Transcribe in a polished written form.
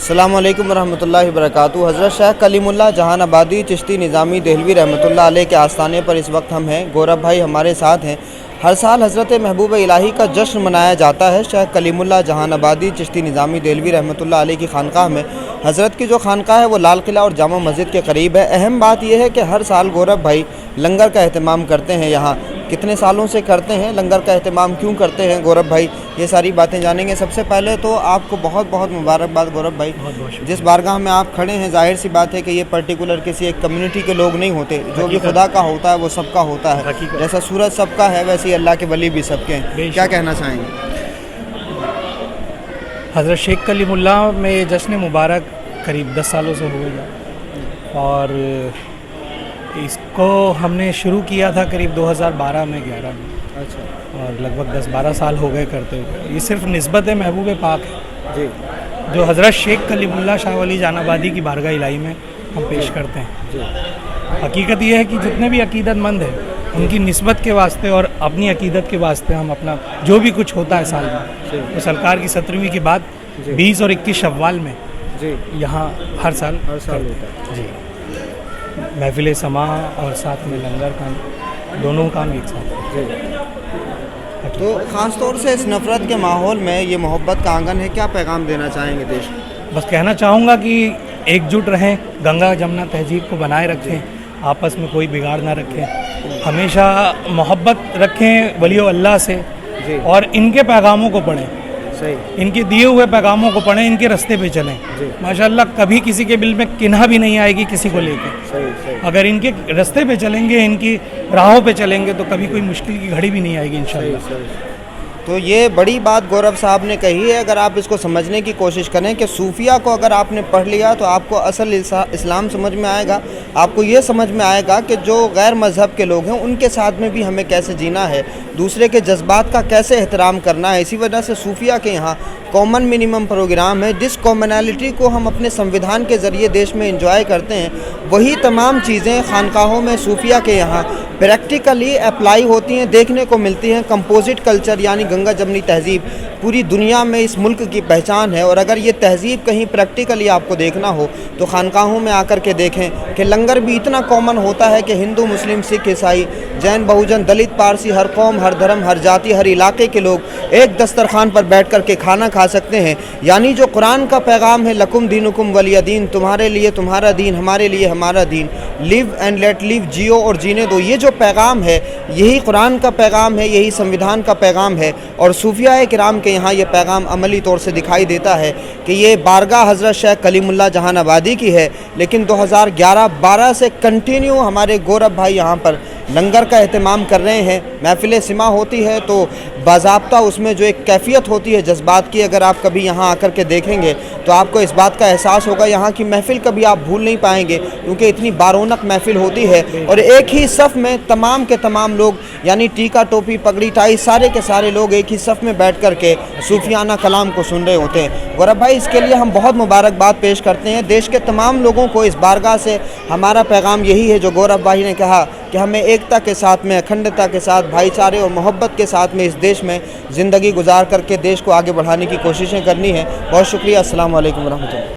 السلام علیکم ورحمۃ اللہ وبرکاتہ۔ حضرت شیخ کلیم اللہ جہان آبادی چشتی نظامی دہلوی رحمۃ اللہ علیہ کے آستانے پر اس وقت ہم ہیں۔ گورب بھائی ہمارے ساتھ ہیں۔ ہر سال حضرت محبوب الہی کا جشن منایا جاتا ہے شیخ کلیم اللہ جہان آبادی چشتی نظامی دہلوی رحمۃ اللہ علیہ کی خانقاہ میں۔ حضرت کی جو خانقاہ ہے وہ لال قلعہ اور جامع مسجد کے قریب ہے۔ اہم بات یہ ہے کہ ہر سال گورب بھائی لنگر کا اہتمام کرتے ہیں۔ یہاں کتنے سالوں سے کرتے ہیں، لنگر کا اہتمام کیوں کرتے ہیں گورب بھائی، یہ ساری باتیں جانیں گے۔ سب سے پہلے تو آپ کو بہت بہت مبارکباد گورب بھائی۔ جس بارگاہ میں آپ کھڑے ہیں ظاہر سی بات ہے کہ یہ پرٹیکولر کسی ایک کمیونٹی کے لوگ نہیں ہوتے، جو بھی خدا کا ہوتا ہے وہ سب کا ہوتا ہے۔ جیسا سورج سب کا ہے ویسے ہی اللہ کے ولی بھی سب کے ہیں۔ کیا کہنا چاہیں گے؟ حضرت شیخ کلیم اللہ میں جشن مبارک قریب 10 سالوں سے ہو گیا، اور اس کو ہم نے شروع کیا تھا قریب 2012 میں 11 میں، اور لگ بھگ 10-12 سال ہو گئے کرتے ہوئے۔ یہ صرف نسبت محبوب پاک ہے جو حضرت شیخ کلیم اللہ شاہ ولی جان آبادی کی بارگاہ الہی میں ہم پیش کرتے ہیں۔ حقیقت یہ ہے کہ جتنے بھی عقیدت مند ہیں ان کی نسبت کے واسطے اور اپنی عقیدت کے واسطے ہم اپنا جو بھی کچھ ہوتا ہے سال میں، وہ سرکار کی 17ویں کے بعد 20 اور 21 شوال میں یہاں ہر سال ہوتا ہے۔ جی، محفل سماع اور ساتھ میں لنگر کا دونوں کام ایک ساتھ۔ تو خاص طور سے اس نفرت کے ماحول میں یہ محبت کا آنگن ہے، کیا پیغام دینا چاہیں گے دیش کو؟ بس کہنا چاہوں گا کہ ایک جٹ رہیں، گنگا جمنا تہذیب کو بنائے رکھیں، آپس میں کوئی بگاڑ نہ رکھیں، ہمیشہ محبت رکھیں ولیو اللہ سے، اور ان کے پیغاموں کو پڑھیں، ان کے دیے ہوئے پیغاموں کو پڑھیں، ان کے رستے پہ چلیں۔ ماشاءاللہ کبھی کسی کے دل میں کنہ بھی نہیں آئے گی کسی کو لے کے۔ اگر ان کے رستے پہ چلیں گے، ان کی راہوں پہ چلیں گے تو کبھی کوئی مشکل کی گھڑی بھی نہیں آئے گی انشاءاللہ۔ تو یہ بڑی بات گورب صاحب نے کہی ہے۔ اگر آپ اس کو سمجھنے کی کوشش کریں کہ صوفیہ کو اگر آپ نے پڑھ لیا تو آپ کو اصل اسلام سمجھ میں آئے گا، آپ کو یہ سمجھ میں آئے گا کہ جو غیر مذہب کے لوگ ہیں ان کے ساتھ میں بھی ہمیں کیسے جینا ہے، دوسرے کے جذبات کا کیسے احترام کرنا ہے۔ اسی وجہ سے صوفیہ کے یہاں کامن منیمم پروگرام ہے، جس کامنالٹی کو ہم اپنے سنویدھان کے ذریعے دیش میں انجوائے کرتے ہیں، وہی تمام چیزیں خانقاہوں میں صوفیہ کے یہاں پریکٹیکلی اپلائی ہوتی ہیں، دیکھنے کو ملتی ہیں۔ کمپوزٹ کلچر یعنی گنگا جمنی تہذیب پوری دنیا میں اس ملک کی پہچان ہے، اور اگر یہ تہذیب کہیں پریکٹیکلی آپ کو دیکھنا ہو تو خانقاہوں میں آ کر کے دیکھیں کہ لنگر بھی اتنا کامن ہوتا ہے کہ ہندو، مسلم، سکھ، عیسائی، جین، بہوجن، دلت، پارسی، ہر قوم، ہر دھرم، ہر جاتی، ہر علاقے کے لوگ ایک دسترخوان پر بیٹھ کر کے کھانا کھا سکتے ہیں۔ یعنی جو قرآن کا پیغام ہے لکم دینکم ولی دین، تمہارے لیے تمہارا دین، ہمارے لیے ہمارا دین، لیو اینڈ لیٹ لیو، جیو اور جینے دو، یہ جو پیغام ہے یہی قرآن کا پیغام ہے، یہی سنویدھان کا پیغام ہے۔ اور صوفیہ کرام کے یہاں یہ پیغام عملی طور سے دکھائی دیتا ہے کہ یہ بارگاہ حضرت شیخ کلیم اللہ جہان آبادی کی ہے، لیکن 2011-12 سے کنٹینیو ہمارے گورب بھائی یہاں پر لنگر کا اہتمام کر رہے ہیں۔ محفل سماع ہوتی ہے تو باضابطہ اس میں جو ایک کیفیت ہوتی ہے جذبات کی، اگر آپ کبھی یہاں آ کر کے دیکھیں گے تو آپ کو اس بات کا احساس ہوگا، یہاں کی محفل کبھی آپ بھول نہیں پائیں گے، کیونکہ اتنی بارونق محفل ہوتی ہے، اور ایک ہی صف میں تمام کے تمام لوگ یعنی ٹیکا ٹوپی پگڑی ٹائی سارے کے سارے لوگ ایک ہی صف میں بیٹھ کر کے صوفیانہ کلام کو سن رہے ہوتے ہیں۔ گورب بھائی اس کے لیے ہم بہت مبارکباد پیش کرتے ہیں دیش کے تمام لوگوں کو۔ اس بارگاہ سے ہمارا پیغام یہی ہے جو گورب بھائی نے کہا کہ ہمیں ایکتا کے ساتھ میں، اکھنڈتا کے ساتھ، بھائی چارے اور محبت کے ساتھ میں اس دیش میں زندگی گزار کر کے دیش کو آگے بڑھانے کی کوششیں کرنی ہے۔ بہت شکریہ، السلام علیکم ورحمۃ اللہ۔